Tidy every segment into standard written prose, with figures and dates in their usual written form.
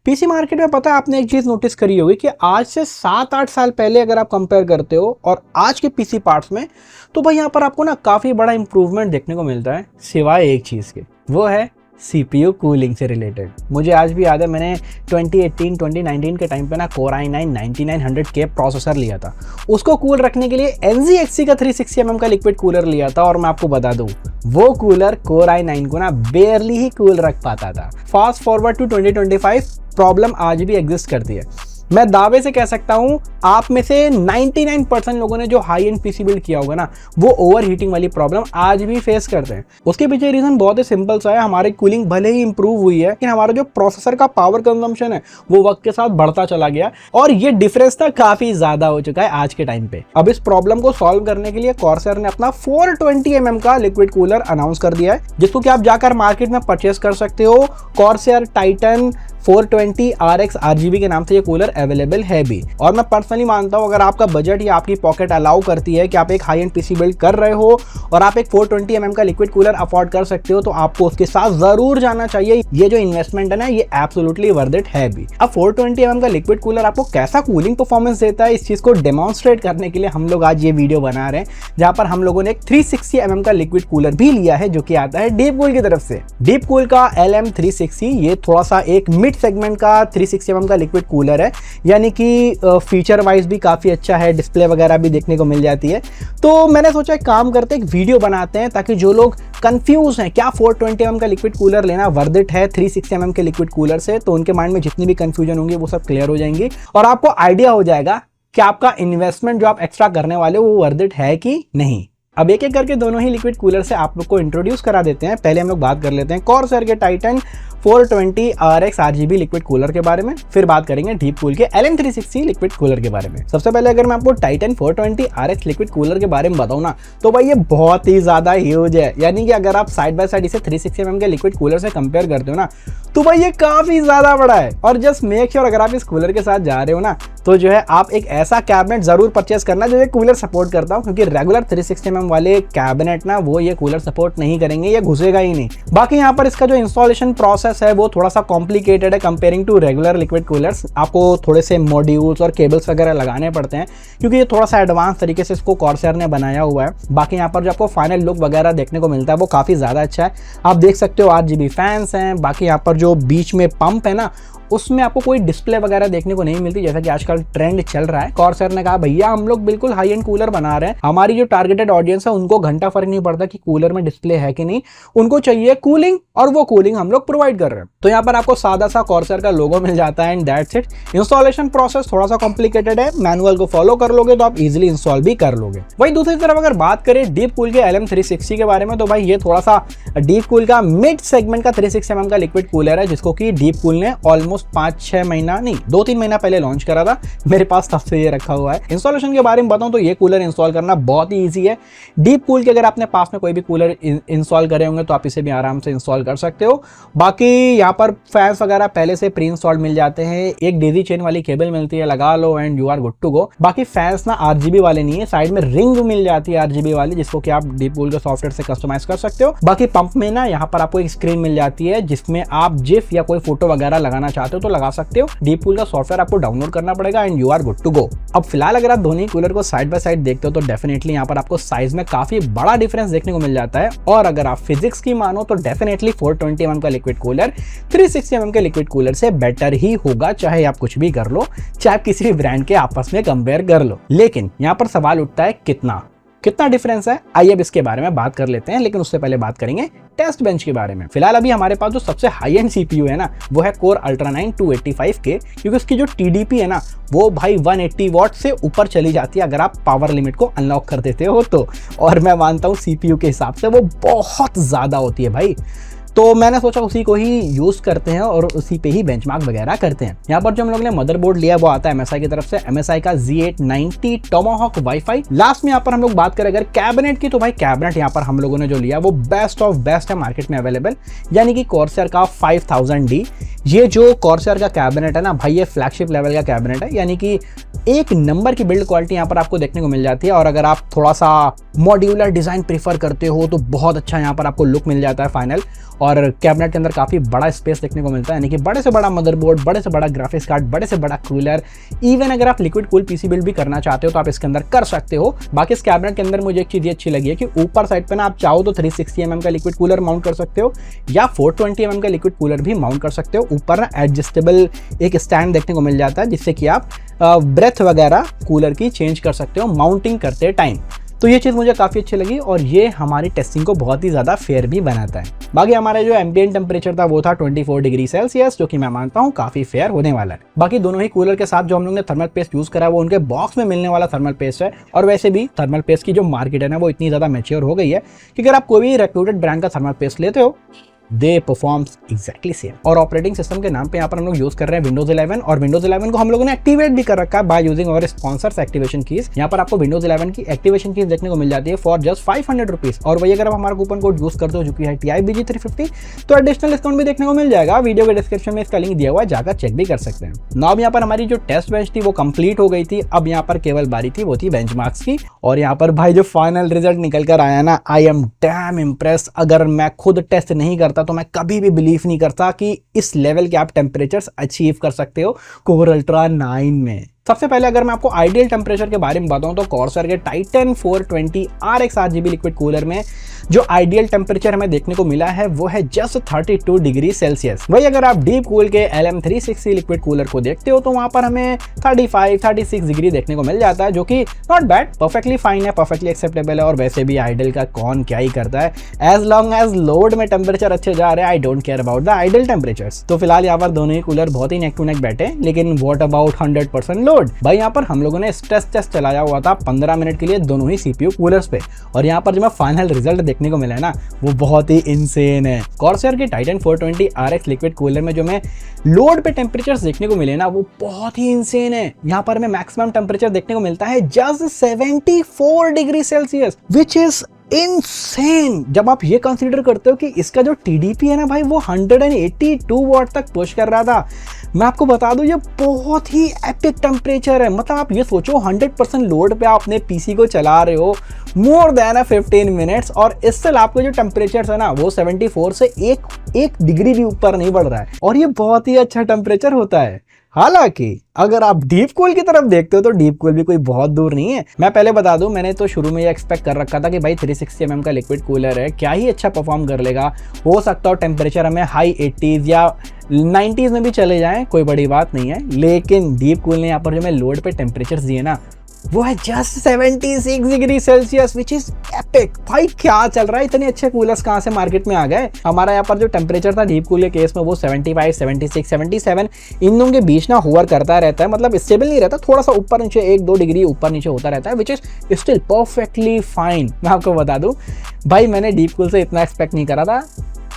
PC market में पता है आपने एक चीज नोटिस करी होगी कि आज से 7-8 साल पहले अगर आप कंपेयर करते हो और आज के पीसी पार्ट्स में, तो भाई यहाँ पर आपको ना काफी बड़ा इंप्रूवमेंट देखने को मिलता है, सिवाय एक चीज के, वो है CPU कूलिंग से रिलेटेड। मुझे आज भी याद है मैंने 2018-2019 के टाइम पे ना Core i9 9900K प्रोसेसर लिया था। उसको कूल रखने के लिए NZXT का 360 mm का लिक्विड कूलर लिया था, और मैं आपको बता दूं वो कूलर Core i9 को ना बेयरली ही कूल रख पाता था। फास्ट फॉरवर्ड टू 2025, प्रॉब्लम आज भी एग्जिस्ट करती है। मैं दावे से कह सकता हूं आप में से 99% लोगों ने जो हाई एंड पीसी बिल्ड किया होगा ना, वो ओवर हीटिंग वाली प्रॉब्लम आज भी फेस करते हैं। उसके पीछे रीजन बहुत ही सिंपल सा है, हमारी कूलिंग भले ही इंप्रूव हुई है, लेकिन हमारा जो प्रोसेसर का पावर कंजम्पशन है वो वक्त के साथ बढ़ता चला गया, और ये डिफरेंस ना काफी ज्यादा हो चुका है आज के टाइम पे। अब इस प्रॉब्लम को सॉल्व करने के लिए कॉर्सर ने अपना 420 mm का लिक्विड कूलर अनाउंस कर दिया है, जिसको कि आप जाकर मार्केट में परचेस कर सकते हो। कॉर्सर टाइटन 420 RX RGB के नाम से ये कूलर अवेलेबल है भी। और मैं पर्सनली मानता हूँ अगर आपका बजट या आपकी पॉकेट अलाउ करती है कि आप एक हाई एंड पीसी बिल्ड कर रहे हो और आप एक 420 mm का लिक्विड कूलर अफोर्ड कर सकते हो, तो आपको उसके साथ जरूर जाना चाहिए। ये जो इन्वेस्टमेंट है ना, ये एब्सोल्युटली वर्थ इट है भी। अब 420 mm का लिक्विड कूलर आपको कैसा कूलिंग परफॉर्मेंस देता है, इस चीज को डेमोन्स्ट्रेट करने के लिए हम लोग आज ये वीडियो बना रहे हैं, जहां पर हम लोगों ने एक 360 mm का लिक्विड कूलर भी लिया है, जो कि आता है डीपकूल की तरफ से। डीपकूल का LM360 ये थोड़ा सा एक मिड सेगमेंट का 360 mm का लिक्विड कूलर है, यानी कि फीचर वाइज भी काफी अच्छा है, डिस्प्ले वगैरह भी देखने को मिल जाती है। तो मैंने सोचा एक काम करते हैं, एक वीडियो बनाते हैं, ताकि जो लोग कंफ्यूज हैं क्या 420 mm का लिक्विड कूलर लेना वर्थ इट है 360 mm के लिक्विड कूलर से, तो उनके माइंड में जितनी भी कंफ्यूजन होंगी वो सब क्लियर हो जाएंगी, और आपको आइडिया हो जाएगा कि आपका इन्वेस्टमेंट जो आप एक्स्ट्रा करने वाले हो वो वर्थ इट है कि नहीं। अब एक एक करके दोनों ही लिक्विड कूलर से आप लोग को इंट्रोड्यूस करा देते हैं। पहले हम लोग बात कर लेते हैं कॉर्सर के Titan 420 RX RGB liquid cooler के बारे में, फिर बात करेंगे डीपकूल के LM360 लिक्विड कूलर के बारे में। सबसे पहले अगर मैं आपको टाइटन 420 RX लिक्विड कूलर के बारे में बताऊं ना, तो भाई ये बहुत ही ज्यादा ह्यूज है। यानी कि अगर आप साइड बाय साइड इसे 360 mm के लिक्विड कूलर से कंपेयर करते हो ना, तो भाई ये काफी ज्यादा बड़ा है। और जस्ट मेक श्योर अगर आप इस कूलर के साथ जा रहे हो ना, तो जो है आप एक ऐसा कैबिनेट जरूर परचेस करना जो ये कूलर सपोर्ट करता हो, क्योंकि रेगुलर 360 mm वाले कैबिनेट ना वो ये कूलर सपोर्ट नहीं करेंगे, ये घुसेगा ही नहीं। बाकी यहाँ पर इसका जो इंस्टॉलेशन प्रोसेस है वो थोड़ा सा कॉम्प्लिकेटेड है comparing to regular liquid coolers. आपको थोड़े से मॉड्यूल्स और केबल्स वगैरह लगाने पड़ते हैं, क्योंकि ये थोड़ा सा एडवांस तरीके से इसको कॉर्सर ने बनाया हुआ है। बाकी यहाँ पर जो आपको फाइनल लुक वगैरह देखने को मिलता है वो काफी ज्यादा अच्छा है। आप देख सकते हो RGB फैंस हैं। बाकी यहाँ पर जो बीच में पंप है ना, उसमें आपको कोई डिस्प्ले वगैरह देखने को नहीं मिलती, जैसा कि आजकल ट्रेंड चल रहा है। कॉर्सर ने कहा भैया हम लोग बिल्कुल हाई एंड कूलर बना रहे हैं, हमारी जो टारगेटेड ऑडियंस है उनको घंटा फर्क नहीं पड़ता कि कूलर में डिस्प्ले है कि नहीं, उनको चाहिए कूलिंग, और वो कूलिंग हम लोग प्रोवाइड कर रहे हैं। तो यहाँ पर आपको सादा सा कॉर्सर का लोगो मिल जाता है, and that's it. Installation process थोड़ा सा कॉम्प्लिकेटेड है, मैनुअल को फॉलो कर लोगे तो आप इजिली इंस्टॉल भी कर लोगे। वही दूसरी तरफ अगर बात करें डीपकूल के LM360 के बारे में, तो भाई ये थोड़ा सा डीपकूल का मिड सेगमेंट का 360 mm का लिक्विड कूलर है, जिसको कि डीपकूल ने ऑलमोस्ट 5-6 महीना नहीं 2-3 महीना पहले लॉन्च करा था। मेरे पास तब से ये रखा हुआ है। इंस्टॉलेशन के बारे में बताऊं तो ये कूलर इंस्टॉल करना बहुत ही इजी है। डीपकूल के अगर आपने पास में कोई भी कूलर इंस्टॉल करे होंगे तो आप इसे भी आराम से इंस्टॉल कर सकते हो। बाकी यहाँ पर फैंस वगैरह पहले से प्री इंस्टॉल्ड मिल जाते हैं, एक डेजी चेन वाली केबल मिलती है, लगा लो and you are good to go. बाकी फैंस ना RGB वाले नहीं है, साइड में रिंग मिल जाती है RGB वाली, जिसको कि आप डीपकूल के सॉफ्टवेयर से कस्टमाइज कर सकते हो। बाकी पंप में ना यहाँ पर आपको एक स्क्रीन मिल जाती है, जिसमें आप जिफ या कोई फोटो वगैरह लगाना चाहते हो तो लगा सकते हो। डीपकूल का सॉफ्टवेयर आपको डाउनलोड करना पड़ेगा and you are good to go. अब फिलहाल अगर आप दोनों कूलर को साइड बाय साइड देखते हो तो डेफिनेटली यहाँ पर आपको साइज में काफी बड़ा डिफरेंस देखने को मिल जाता है। और अगर आप फिजिक्स की मानो तो डेफिनेटली 420 mm का लिक्विड कूलर 360 mm के लिक्विड कूलर से बेटर ही होगा, चाहे आप कुछ भी कर लो, चाहे आप किसी भी ब्रांड के आपस में कंपेयर कर लो। लेकिन यहाँ पर सवाल उठता है कितना डिफरेंस है। आइए अब इसके बारे में बात कर लेते हैं, लेकिन उससे पहले बात करेंगे टेस्ट बेंच के बारे में। फिलहाल अभी हमारे पास जो सबसे हाई एंड CPU है ना, वो है Core Ultra 9 285K, क्योंकि उसकी जो TDP है ना वो भाई 180 वॉट से ऊपर चली जाती है अगर आप पावर लिमिट को अनलॉक कर देते हो तो। और मैं मानता हूँ CPU के हिसाब से वो बहुत ज्यादा होती है भाई, तो मैंने सोचा उसी को ही यूज करते हैं और उसी पे ही बेंचमार्क वगैरह करते हैं। यहाँ पर जो हम लोग ने मदरबोर्ड लिया वो आता है MSI की तरफ से, MSI का Z890 Tomahawk Wi-Fi। लास्ट में यहाँ पर हम लोग बात करें अगर कैबिनेट की, तो भाई कैबिनेट यहाँ पर हम लोगों ने जो लिया वो बेस्ट ऑफ बेस्ट है मार्केट में अवेलेबल, यानी कि कॉर्सर का 5000D। ये जो कॉर्सर का कैबिनेट है ना भाई, ये फ्लैगशिप लेवल का कैबिनेट है, यानी कि एक नंबर की बिल्ड क्वालिटी यहाँ पर आपको देखने को मिल जाती है। और अगर आप थोड़ा सा मॉड्यूलर डिजाइन प्रीफर करते हो तो बहुत अच्छा यहाँ पर आपको लुक मिल जाता है फाइनल। और कैबिनेट के अंदर काफ़ी बड़ा स्पेस देखने को मिलता है, यानी कि बड़े से बड़ा मदरबोर्ड, बड़े से बड़ा ग्राफिक्स कार्ड, बड़े से बड़ा कूलर। इवन अगर आप लिक्विड कूल पीसी बिल्ड भी करना चाहते हो तो आप इसके अंदर कर सकते हो। बाकी इस कैबिनेट के अंदर मुझे एक चीज़ अच्छी लगी है कि ऊपर साइड पे ना आप चाहो तो 360 mm का लिक्विड कूलर माउंट कर सकते हो या 420 mm का लिक्विड कूलर भी माउंट कर सकते हो। ऊपर ना एडजस्टेबल एक स्टैंड देखने को मिल जाता है जिससे कि आप ब्रेथ वगैरह कूलर की चेंज कर सकते हो माउंटिंग करते टाइम। तो ये चीज़ मुझे काफ़ी अच्छी लगी और ये हमारी टेस्टिंग को बहुत ही ज़्यादा फेयर भी बनाता है। बाकी हमारा जो एम्बिएंट टेम्परेचर था वो था 24 डिग्री सेल्सियस, जो कि मैं मानता हूँ काफ़ी फेयर होने वाला है। बाकी दोनों ही कूलर के साथ जो हम लोग ने थर्मल पेस्ट यूज़ करा है वो उनके बॉक्स में मिलने वाला थर्मल पेस्ट है। और वैसे भी थर्मल पेस्ट की जो मार्केट है ना वो इतनी ज़्यादा मैच्योर हो गई है कि अगर आप कोई भी रेप्यूटेड ब्रांड का थर्मल पेस्ट लेते हो दे परफॉर्म्स एग्जैक्टली सेम। और ऑपरेटिंग सिस्टम के नाम पे यहाँ पर हम लोग यूज कर रहे हैं विंडोज 11 और विंडोज 11 को हम लोगों ने एक्टिवेट भी कर रखा है बाय यूजिंग और स्पॉन्सर्स एक्टिवेशन कीज। यहाँ पर आपको विंडोज 11 की एक्टिवेशन कीज देखने को मिल जाती है फॉर जस्ट 500 रुपीज। और वही अगर आप हमारा कूपन कोड यूज करते हो जो कि है TIBG350 तो एडिशनल डिस्काउंट भी देखने को मिल जाएगा। वीडियो के डिस्क्रिप्शन में इसका लिंक दिया हुआ है, जाकर चेक भी कर सकते हैं। नाउ अब यहाँ पर हमारी जो टेस्ट बेंच थी वो कंप्लीट हो गई थी। अब यहाँ पर केवल बारी थी वो थी बेंचमार्क्स की। और यहाँ पर भाई जो फाइनल रिजल्ट निकल कर आया ना, आई एम डैम इम्प्रेस। अगर मैं खुद टेस्ट नहीं करता तो मैं कभी भी बिलीव नहीं करता कि इस लेवल के आप टेम्परेचर्स अचीव कर सकते हो कोर अल्ट्रा 9 में। सबसे पहले अगर मैं आपको आइडियल टेम्परेचर के बारे में बताऊं तो कॉर्सर के Titan 420 RX RGB liquid cooler में जो आइडियल टेम्परेचर हमें देखने को मिला है वो है जस्ट 32 डिग्री सेल्सियस। वही अगर आप डीप कूल के LM360 लिक्विड कूलर को देखते हो तो वहां पर हमें 35-36 डिग्री देखने को मिल जाता है, जो कि नॉट बैड, परफेक्टली फाइन है, परफेक्टली एक्सेप्टेबल है। और वैसे भी आइडियल का कौन क्या ही करता है, एज लॉन्ग एज लोड में टेम्परेचर अच्छे जा रहे हैं, I don't care about the ideal temperatures. तो फिलहाल यहाँ पर दोनों ही कूलर बहुत ही नेक टू नेक बैठे, लेकिन व्हाट अबाउट 100% लोड। भाई यहाँ पर हम लोगों ने स्ट्रेस टेस्ट चलाया हुआ था 15 मिनट के लिए दोनों ही CPU कूलर्स पे, और यहाँ पर जो मैं फाइनल रिजल्ट देखने को मिला है ना वो बहुत ही इनसेन है। कॉर्सर के टाइटन 420 RX लिक्विड कूलर में जो मैं लोड पे टेम्परेचर देखने को मिले ना वो बहुत ही इनसेन है। यहाँ पर हमें मैक्सिमम टेम्परेचर देखने को मिलता है just 74 degree Celsius, which is insane. जब आप ये कंसीडर करते हो कि इसका जो TDP है ना भाई वो 182 वॉट तक पुश कर रहा था। मैं आपको बता दूं ये बहुत ही एपिक टेम्परेचर है। मतलब आप ये सोचो 100% लोड पे आप अपने PC को चला रहे हो मोर देन 15 मिनट्स और इससे आपको जो टेम्परेचर है ना वो 74 से एक डिग्री भी ऊपर नहीं बढ़ रहा है, और ये बहुत ही अच्छा टेम्परेचर होता है। हालांकि अगर आप डीप कूल की तरफ देखते हो तो डीप कूल भी कोई बहुत दूर नहीं है। मैं पहले बता दूं, मैंने तो शुरू में ये एक्सपेक्ट कर रखा था कि भाई 360 mm का लिक्विड कूलर है, क्या ही अच्छा परफॉर्म कर लेगा। हो सकता हो टेम्परेचर हमें हाई 80s या 90s में भी चले जाएं, कोई बड़ी बात नहीं है। लेकिन डीप कूल ने यहाँ पर जो मैं लोड पे टेम्परेचर दिए ना वो है just 76 degree Celsius, which is epic. भाई क्या चल रहा है, इतने अच्छे कूलर्स कहाँ से मार्केट में आ गए। हमारा यहाँ पर जो टेम्परेचर था डीप कूल के केस में वो 75, 76, 77 इन दोनों के बीच ना होवर करता रहता है, मतलब स्टेबल नहीं रहता, थोड़ा सा ऊपर नीचे 1-2 डिग्री ऊपर नीचे होता रहता है, which is still perfectly fine. मैं आपको बता दूं भाई मैंने डीप कूल से इतना एक्सपेक्ट नहीं करा था,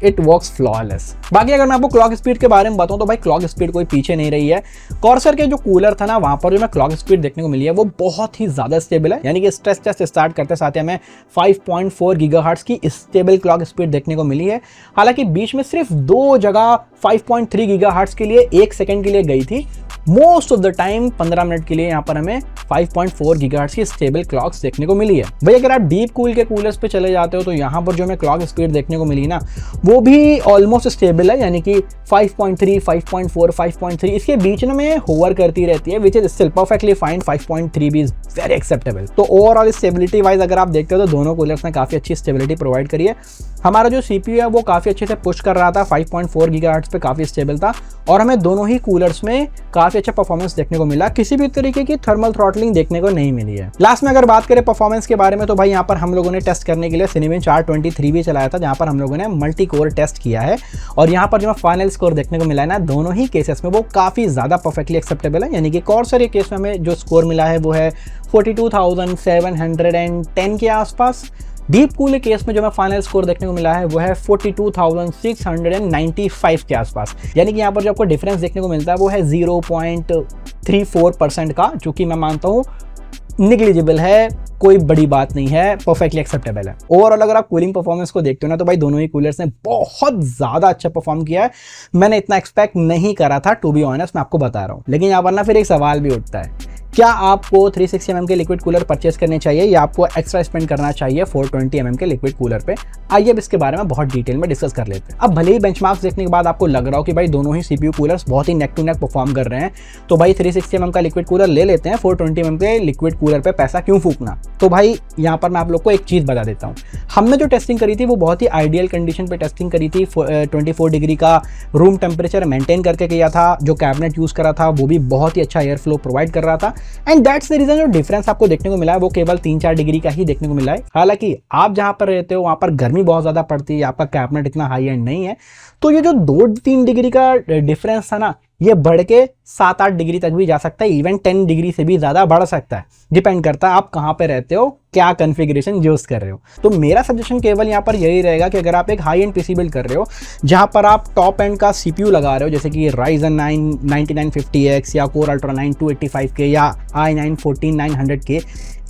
इट वर्क्स फ्लॉलेस। बाकी अगर मैं आपको क्लॉक स्पीड के बारे में बताऊं तो भाई क्लॉक स्पीड कोई पीछे नहीं रही है। कॉर्सर के जो कूलर था ना वहां पर जो मैं क्लॉक स्पीड देखने को मिली है वो बहुत ही ज्यादा स्टेबल है, यानी कि स्ट्रेस टेस्ट स्टार्ट करते साथ ही हमें 5.4 गीगाहर्ट्ज की स्टेबल क्लॉक स्पीड देखने को मिली है। हालांकि बीच में सिर्फ 2 जगह 5.3 गीगाहर्ट्ज के लिए 1 सेकंड के लिए गई थी। Most of the time 15 minute के लिए यहाँ पर हमें 5.4 गीगाहर्ट्ज की स्टेबल क्लॉक्स देखने को मिली है। भाई अगर आप डीप कूल के कूलर्स पे चले जाते हो तो यहाँ पर जो हमें क्लॉक स्पीड देखने को मिली ना वो भी ऑलमोस्ट स्टेबल है, यानी कि 5.3, 5.4, 5.3 इसके बीच में होवर करती रहती है, which is still perfectly fine. 5.3 भी इज वेरी एक्सेप्टेबल। तो ओवरऑल स्टेबिलिटी वाइज अगर आप देखते हो तो दोनों कूलर्स ने काफी अच्छी स्टेबिलिटी प्रोवाइड करी है। हमारा जो CPU है वो काफी अच्छे से पुश कर रहा था, 5.4 गीगाहर्ट्ज पे काफी स्टेबल था, और हमें दोनों ही कूलर्स में काफी अच्छा परफॉर्मेंस देखने को मिला। किसी भी तरीके की थर्मल थ्रॉटलिंग देखने को नहीं मिली है। लास्ट में अगर बात करें परफॉर्मेंस के बारे में तो भाई यहाँ पर हम लोगों ने टेस्ट करने के लिए Cinebench R23 भी चलाया था, जहाँ पर हम लोगों ने मल्टी कोर टेस्ट किया है। और यहाँ पर जो फाइनल स्कोर देखने को मिला है ना दोनों ही केसेस में वो काफी ज्यादा परफेक्टली एक्सेप्टेबल है, यानी कि कॉर्सर के केस में हमें जो स्कोर मिला है वो है 42,710 के आसपास। डीप कूल केस में जो मैं फाइनल स्कोर देखने को मिला है वो है 42,695 के आसपास, यानी कि यहाँ पर जो आपको डिफरेंस देखने को मिलता है वो है 0.34% का, जो कि मैं मानता हूँ निग्लिजिबल है, कोई बड़ी बात नहीं है, परफेक्टली एक्सेप्टेबल है। ओवरऑल अगर आप कूलिंग परफॉर्मेंस को देखते हो ना तो भाई दोनों ही कूलर्स ने बहुत ज्यादा अच्छा परफॉर्म किया है। मैंने इतना एक्सपेक्ट नहीं करा था, टू बी ऑनेस्ट मैं आपको बता रहा हूँ। लेकिन यहाँ पर ना फिर एक सवाल भी उठता है क्या आपको 360 mm के लिक्विड कूलर परचेस करने चाहिए या आपको एक्स्ट्रा स्पेंड करना चाहिए 420 mm के लिक्विड कूलर पे? आइए अब इसके बारे में बहुत डिटेल में डिस्कस कर लेते हैं। अब भले ही बेंचमार्क्स देखने के बाद आपको लग रहा हो कि भाई दोनों ही सीपीयू कूलर्स बहुत ही नेक टू नेक परफॉर्म कर रहे हैं, तो भाई 360 mm का लिक्विड कूलर ले लेते हैं, 420 mm के लिक्विड कूलर पे पैसा क्यों फूकना। तो भाई यहाँ पर मैं आप लोग को एक चीज़ बता देता हूँ। हमने जो टेस्टिंग करी थी वो बहुत ही आइडियल कंडीशन पे टेस्टिंग करी थी। 24 डिग्री का रूम टेम्परेचर मेंटेन करके किया था। जो कैबिनेट यूज़ करा था वो भी बहुत ही अच्छा एयर फ्लो प्रोवाइड कर रहा था। एंड दैट्स द रीजन जो डिफरेंस आपको देखने को मिला है वो केवल 3-4 डिग्री का ही देखने को मिला है। हालांकि आप जहां पर रहते हो वहां पर गर्मी बहुत ज्यादा पड़ती है, आपका कैबिनेट इतना हाई एंड नहीं है, तो ये जो 2-3 डिग्री का डिफरेंस था ना, ये बढ़ के 7-8 डिग्री तक भी जा सकता है, इवन 10 डिग्री से भी ज़्यादा बढ़ सकता है। डिपेंड करता है आप कहाँ पे रहते हो, क्या कॉन्फ़िगरेशन यूज़ कर रहे हो। तो मेरा सजेशन केवल यहाँ पर यही रहेगा कि अगर आप एक हाई एंड पीसी बिल्ड कर रहे हो जहाँ पर आप टॉप एंड का सीपीयू लगा रहे हो, जैसे कि Ryzen 9 9950X या Core Ultra 9 285K या i9 14900K,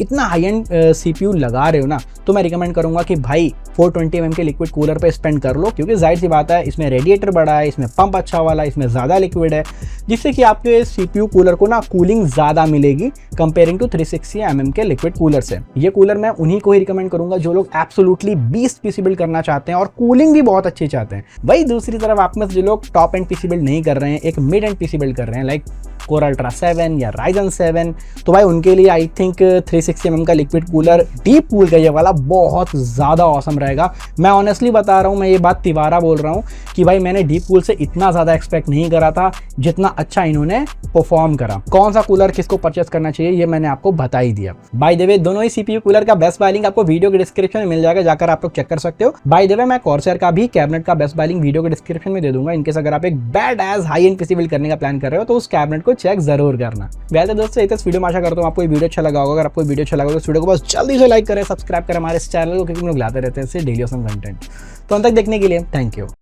इतना हाई एंड सीपीयू लगा रहे हो ना, तो मैं रिकमेंड करूंगा कि भाई 420 mm के लिक्विड कूलर पे स्पेंड कर लो, क्योंकि जाहिर सी बात है इसमें रेडिएटर बड़ा है, इसमें पंप अच्छा वाला, इसमें ज़्यादा लिक्विड है, जिससे कि आपके सीपीयू कूलर को ना कूलिंग ज़्यादा मिलेगी कंपेयरिंग टू 360 mm के लिक्विड कूलर से। ये कूलर मैं उन्हीं को ही रिकमेंड करूंगा जो लोग एब्सोल्युटली बीस्ट पीसी बिल्ड करना चाहते हैं और कूलिंग भी बहुत अच्छी चाहते हैं। वही दूसरी तरफ आप में जो लोग टॉप एंड पीसी बिल्ड नहीं कर रहे हैं, एक मिड एंड पीसी बिल्ड कर रहे हैं लाइक Core Ultra 7 या Ryzen 7, तो भाई उनके लिए आई थिंक 360 mm का लिक्विड कूलर डीप कूल का ये वाला बहुत ज़्यादा ऑसम रहेगा। मैं ऑनेस्टली बता रहा हूँ, मैं ये बात तिवारा बोल रहा हूँ कि भाई मैंने डीप कूल से इतना ज़्यादा एक्सपेक्ट नहीं करा था जितना अच्छा इन्होंने परफॉर्म करा। कौन सा कूलर किसको परचेस करना चाहिए ये मैंने आपको बता ही दिया। बाय द वे दोनों ही सीपीयू कूलर का बेस्ट बाय लिंक आपको वीडियो के डिस्क्रिप्शन में मिल जाएगा, जाकर आप लोग चेक कर सकते हो। बाय द वे मैं कॉर्सर का भी कैबिनेट का बेस्ट बाय लिंक वीडियो के डिस्क्रिप्शन में दे दूंगा। इनकेस अगर आप एक budget high end PC build करने का प्लान कर रहे हो तो उस कैबिनेट को चेक जरूर करना। वैसे दोस्तों इस वीडियो में आशा करता हूँ आपको ये वीडियो अच्छा लगा होगा। अगर आपको वीडियो अच्छा लगा तो इस वीडियो को बस जल्दी से लाइक करें, सब्सक्राइब करें हमारे इस चैनल को, क्योंकि हम लोग लाते रहते हैं इससे डेली ऑसम कंटेंट। तो अंत तक देखने के लिए थैंक यू।